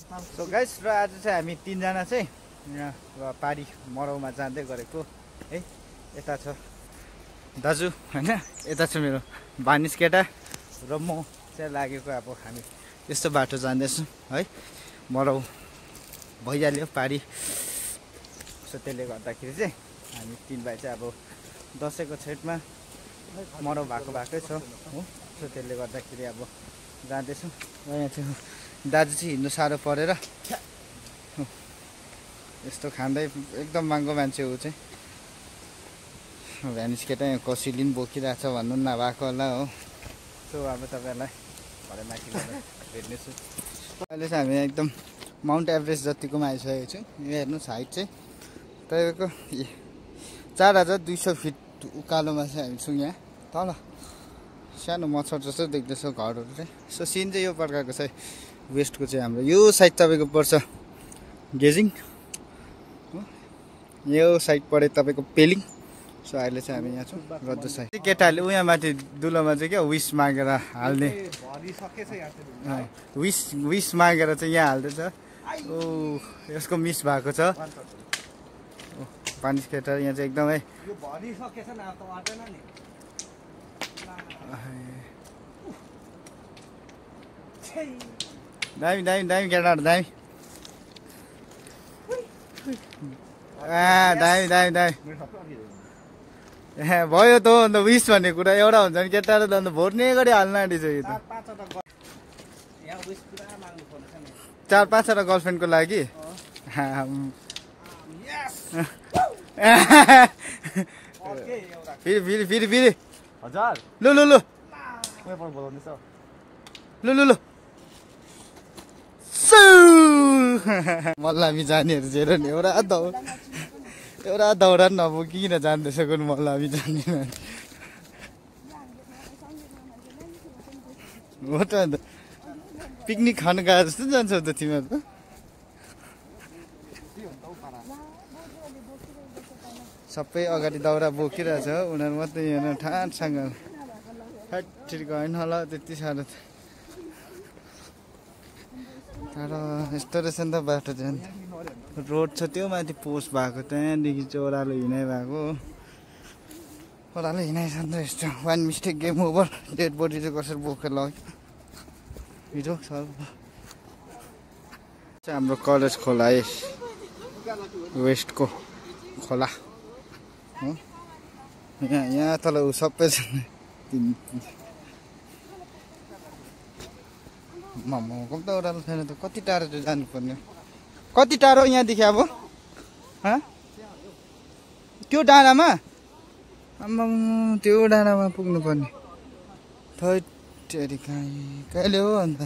So guys र आज चाहिँ हामी तीनजना चाहिँ यहाँ पारी मरौमा जाँदै गरेको है। यता छ दाजु हैन, यता छ मेरो भानिज केटा र म चाहिँ लागेको अब हामी यस्तो बाटो जाँदैछौँ है। मरौ भइहाल्यो पारी। सो त्यसले गर्दाखेरि चाहिँ हामी तीन भाइ चाहिँ अब दसैँको छेटमा मरौ भएकै छ हो। सो त्यसले गर्दाखेरि अब जाँदैछौँ र यहाँ चाहिँ दाजु चाहिँ हिँड्नु साह्रो परेर यस्तो खाँदै एकदम महँगो मान्छे ऊ चाहिँ भ्यानिस केटा यहाँ कसैले पनि बोकिरहेछ भन्नु नभएको होला हो। सो अब तपाईँहरूलाई भरे माथि भेट्नेछु। अहिले चाहिँ हामी एकदम माउन्ट एभरेस्ट जतिकोमा आइसकेको छौँ। यो हेर्नुहोस् हाइट चाहिँ तपाईँको 4200 फिट उकालोमा चाहिँ हामी छौँ। यहाँ तल सानो मच्छर जस्तो देख्दैछ घरहरू चाहिँ। सो सिन चाहिँ यो प्रकारको छ। वेस्टको चाहिँ हाम्रो यो साइड तपाईँको पर्छ गेजिङ, यो साइड पऱ्यो तपाईँको पेलिङ। सो अहिले चाहिँ हामी यहाँ छौँ रद्द साइड। केटाहरूले उहाँ माथि दुलोमा चाहिँ क्या विस मागेर हाल्ने, विस मागेर चाहिँ यहाँ हाल्दैछ। ओ यसको मिस भएको छ पानी केटा यहाँ चाहिँ एकदमै दामी दामी दामी केटाहरू दामी दामी दामी दामी भयो त अन्त विस भन्ने कुरा एउटा हुन्छ नि केटाहरू त अन्त भोट्ने गरी हाल्न आँटिसक्यो त। 4-5 गर्लफ्रेन्डको लागि फेरि फेरि फेरि हजार लु लु लु लु लु लु मल्लामी जानेहरू जेर नि एउटा दौरा नबोकिकन जान्दैछ कुन मल्लामी जाने हो त। अन्त पिकनिक खानु गए जस्तो जान्छौ त तिमीहरू त। सबै अगाडि दाउरा बोकिरहेछ उनीहरू मात्रै यहाँ ठाँटसँग फ्याक्ट्री गएन होला त्यति साह्रो त। तर यस्तो रहेछ नि त बाटो चाहिँ रोड छ त्यो माथि पोस्ट भएको त्यहाँदेखि चाहिँ ओह्रालो हिँडाइ भएको ओह्रालो हिँडाइ छ नि त। यस्तो one mistake game over. Dead body चाहिँ कसरी बोकेर लग्यो हिजो सर। हाम्रो कलेज खोला है, वेस्टको खोला हो। यहाँ तल ऊ सबै छ मम्मको त ओह्रालो छैन त। कति टाढो चाहिँ जानुपर्ने, कति टाढो यहाँदेखि अब त्यो डाँडामा आम्मा त्यो डाँडामा पुग्नुपर्ने थैटेरी कहिले हो अन्त।